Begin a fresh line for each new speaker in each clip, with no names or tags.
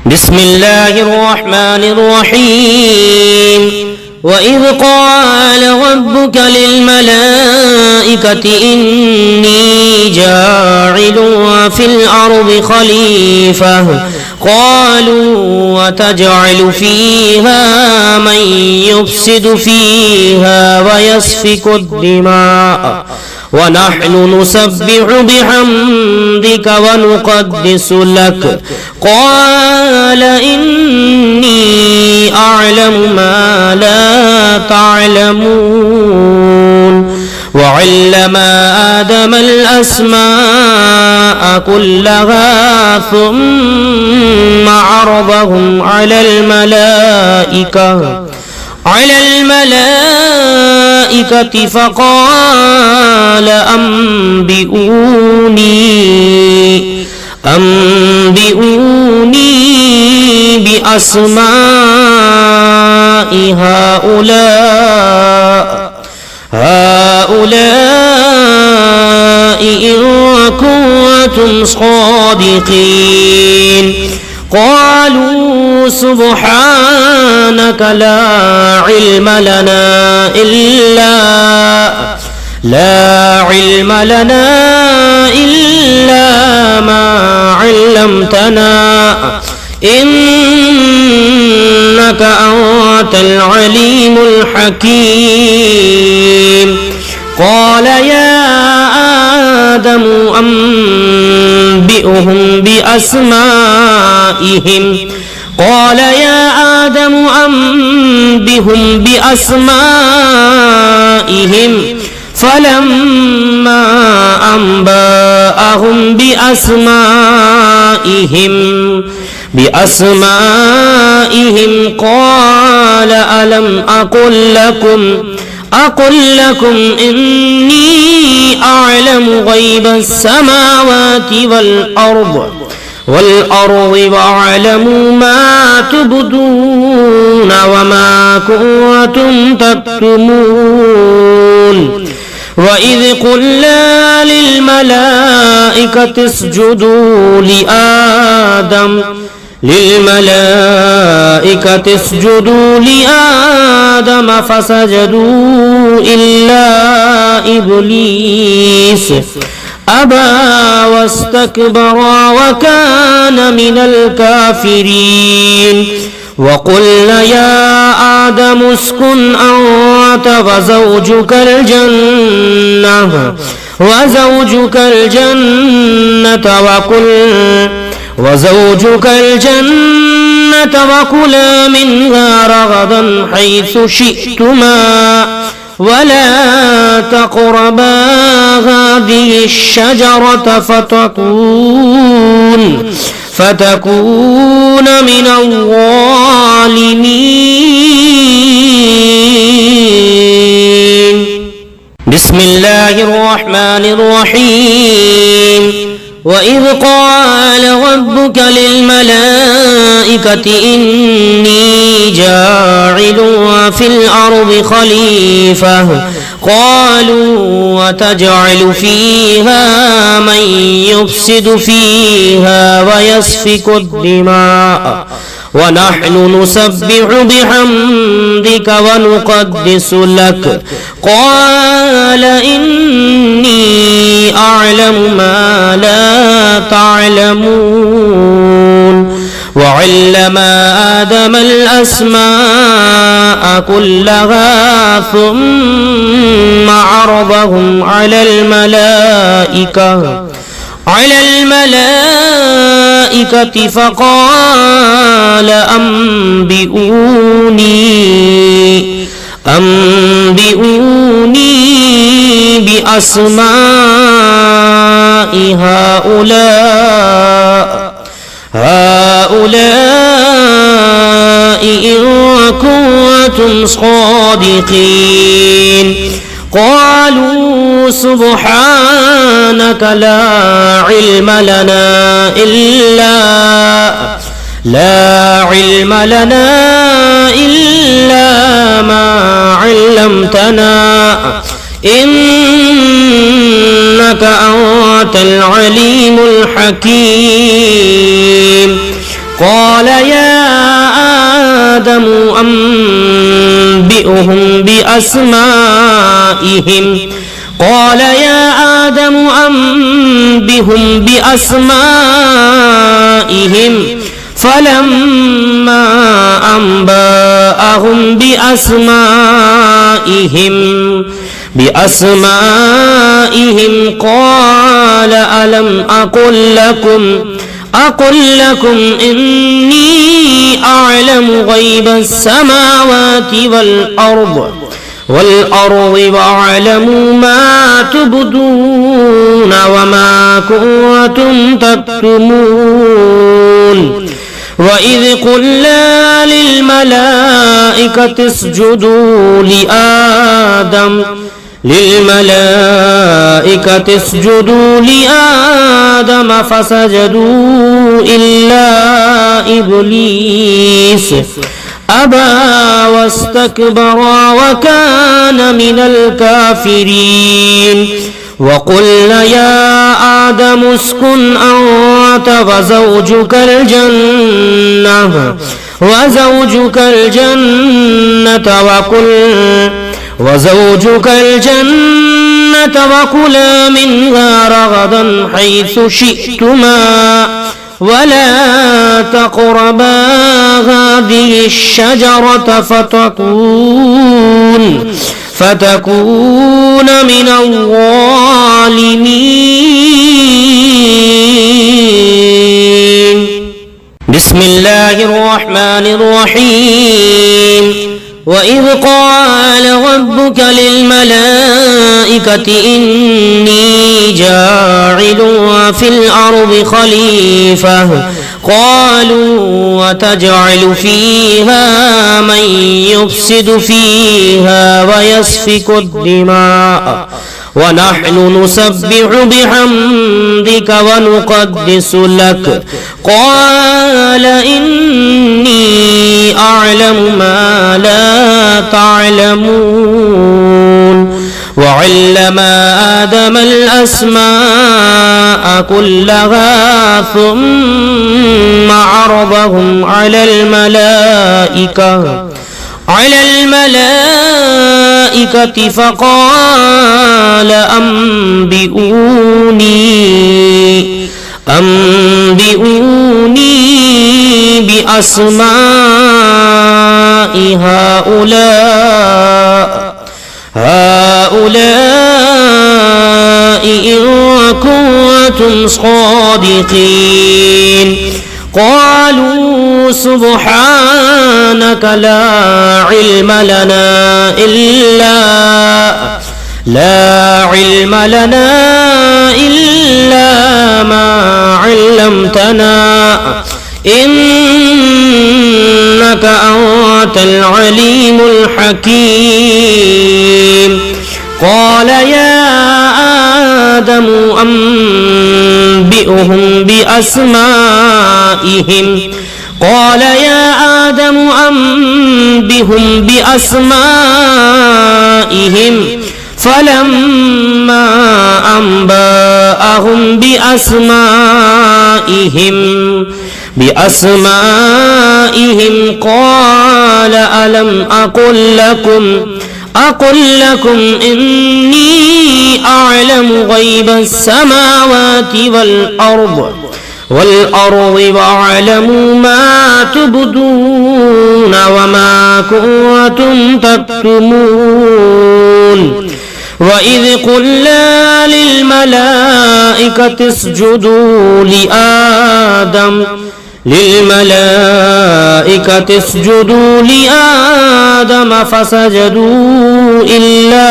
بسم الله الرحمن الرحيم وإذ قال ربك للملائكة إني جاعل في الأرض خليفة قالوا وتجعل فيها من يفسد فيها ويسفك الدماء ونحن نسبح بحمدك ونقدس لك قال إني أعلم ما لا تعلمون وعلم آدم الأسماء كلها ثم عرضهم على الملائكة فقال أنبئوني بأسماء هؤلاء إن كنتم صادقين قالوا سبحانك لا علم لنا إلا ما علمتنا إنك أنت العليم الحكيم قال يا آدم أنبئهم بأسمائهم فلما أنبأهم بأسمائهم قال ألم أقل لكم إني أعلم غيب السماوات والأرض وأعلم ما تبدون وما كنتم تكتمون وإذ قلنا للملائكة اسجدوا لآدم فسجدوا إلا إبليس أبى واستكبر وكان من الكافرين وقلنا يا آدم اسكن أنت وزوجك الجنة وكلا منها رغدا حيث شئتما ولا تقربا هذه الشجرة فتكون من الظالمين بسم الله الرحمن الرحيم وإذ قال ربك للملائكة إني جاعل في الأرض خليفة قالوا وتجعل فيها من يفسد فيها ويسفك الدماء ونحن نسبح بحمدك ونقدس لك قال إني أعلم ما لا تعلمون وعلم آدم الأسماء كلها ثم عرضهم على الملائكة فقال أنبئوني بأسماء هؤلاء إن كنتم صادقين قالوا سبحانك لا علم لنا إلا ما علمتنا إنك أنت العليم الحكيم قال يا آدم أنبئهم بأسمائهم فلما أنبأهم بأسمائهم قال ألم أقل لكم إني أعلم غيب السماوات والأرض وأعلم ما تبدون وما كنتم تكتمون وإذ قلنا للملائكة اسجدوا لآدم فسجدوا إلا إبليس أبى واستكبر وكان من الكافرين وقلنا يا آدم اسكن أنت وزوجك الجنة وكلا منها رغدا حيث شئتما ولا تقربا هذه الشجرة فتكون من الظالمين. بسم الله الرحمن الرحيم. وإذ قال ربك للملائكة إني جاعل في الأرض خليفة قالوا وتجعل فيها من يفسد فيها ويسفك الدماء ونحن نسبح بحمدك ونقدس لك قال إني أعلم ما لا تعلمون وعلم آدم الأسماء كلها ثم عرضهم على الملائكة فقال أنبئوني بأسماء هؤلاء إن كنتم صادقين قالوا سبحانك لا علم لنا إلا ما علمتنا إنك أنت العليم الحكيم قال يا آدم أنبئهم بأسمائهم فلما أنبأهم بأسمائهم قال ألم أقل لكم إني أعلم غيب السماوات والأرض وأعلم ما تبدون وما كنتم تكتمون وإذ قلنا للملائكة اسجدوا لآدم فسجدوا إلا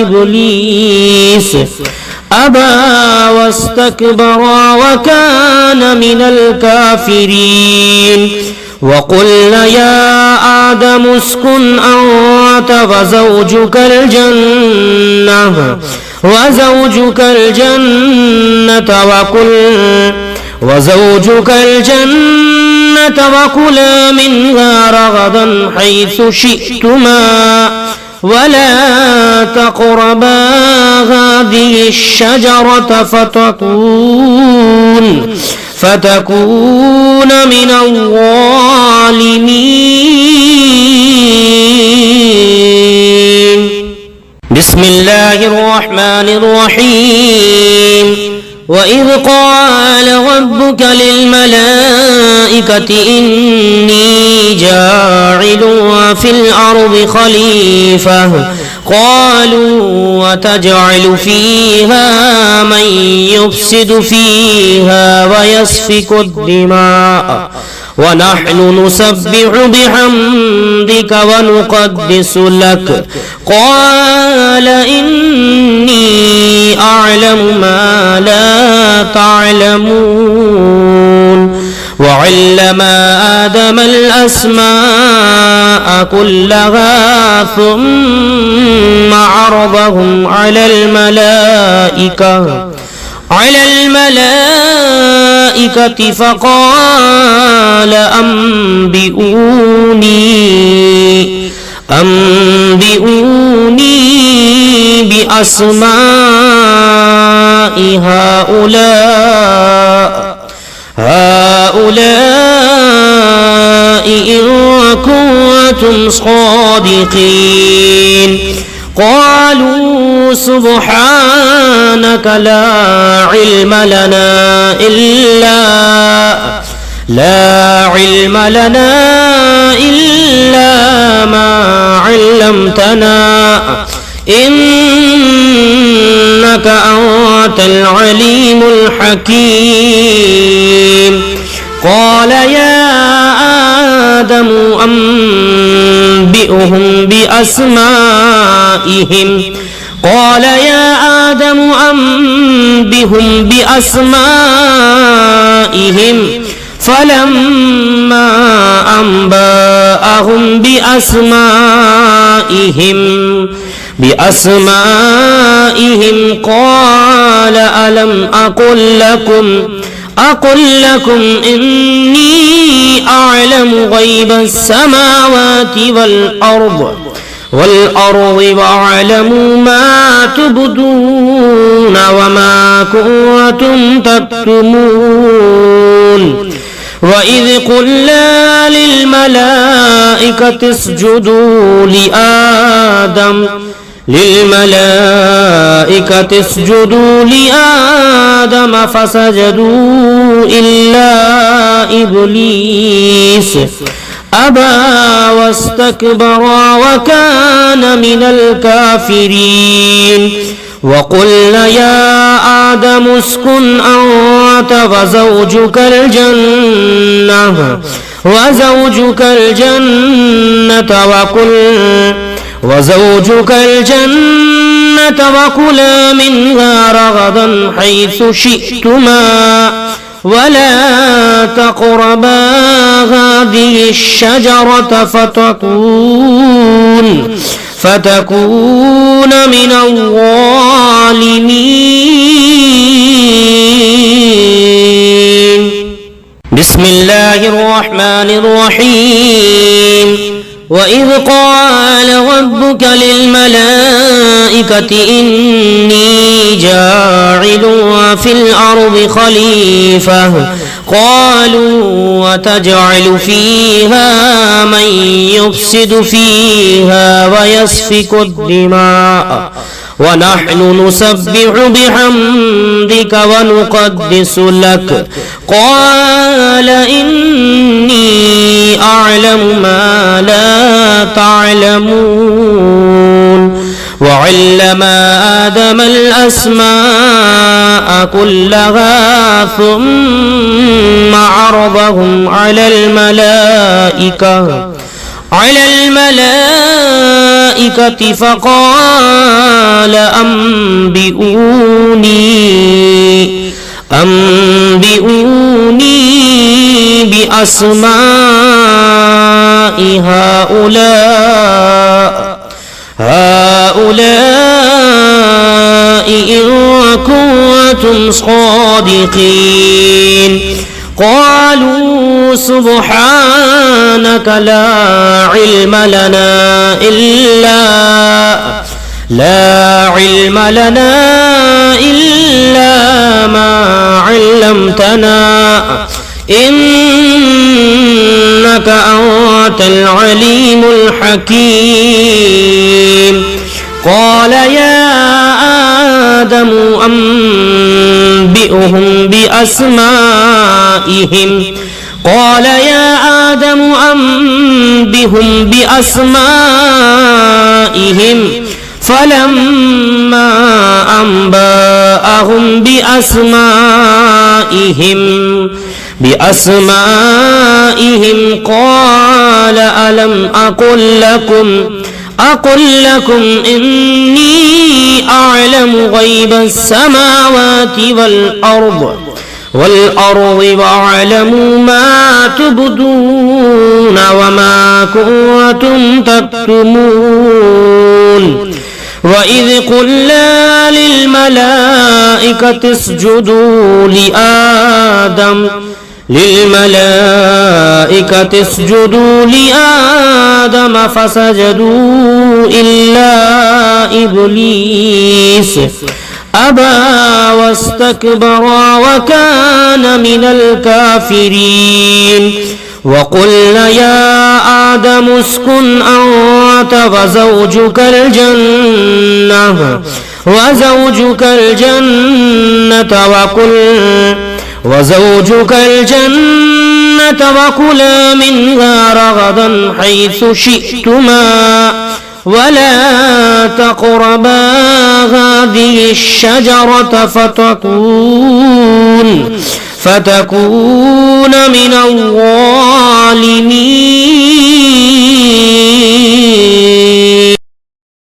إبليس أبى واستكبر وكان من الكافرين وقلنا يا آدم اسكن أنت وزوجك الجنة وكلا منها رغدا حيث شئتما ولا تقربا هذه الشجرة فتكون من الظالمين بسم الله الرحمن الرحيم وإذ قال ربك للملائكة إني جاعل في الأرض خليفة قالوا وتجعل فيها من يفسد فيها ويسفك الدماء ونحن نسبح بحمدك ونقدس لك قال إني أعلم ما لا تعلمون وعلم آدم الأسماء كلها ثم عرضهم على الملائكة فقال أنبئوني بأسماء هؤلاء إن كنتم صادقين قالوا سبحانك لا علم لنا إلا ما علمتنا إنك أنت العليم الحكيم قال يا آدم أنبئهم بأسمائهم فلما أنبأهم بأسمائهم قال ألم أقل لكم إني أعلم غيب السماوات والأرض وأعلم ما تبدون وما كنتم تكتمون وإذ قلنا للملائكة اسجدوا لآدم فسجدوا إلا إبليس أبى واستكبر وكان من الكافرين وقلنا يا آدم اسكن أنت وزوجك الجنة وكلا منها رغدا حيث شئتما ولا تقربا هذه الشجرة فتكون من الظالمين بسم الله الرحمن الرحيم وإذ قال ربك للملائكة إني جاعل في الأرض خليفة قالوا وتجعل فيها من يفسد فيها ويسفك الدماء ونحن نسبح بحمدك ونقدس لك قال إني أعلم ما لا تعلمون وعلم آدم الأسماء كلها ثم عرضهم على الملائكة فقال أنبئوني بأسماء هؤلاء إن كنتم صادقين قالوا سبحانك لا علم لنا لا علم لنا إلا ما علمتنا إنك أنت العليم الحكيم قال يا آدم أنبئهم بأسمائهم فلما أنبأهم بأسمائهم قال ألم أقل لكم إني أعلم غيب السماوات والأرض وأعلم ما تبدون وما كنتم تكتمون وإذ قلنا للملائكة اسجدوا لآدم فسجدوا إلا إبليس أبى واستكبر وكان من الكافرين وقلنا يا آدم اسكن أنت وزوجك الجنة وكلا منها رغدا حيث شئتما ولا تقربا هذه الشجرة فتكون من الظالمين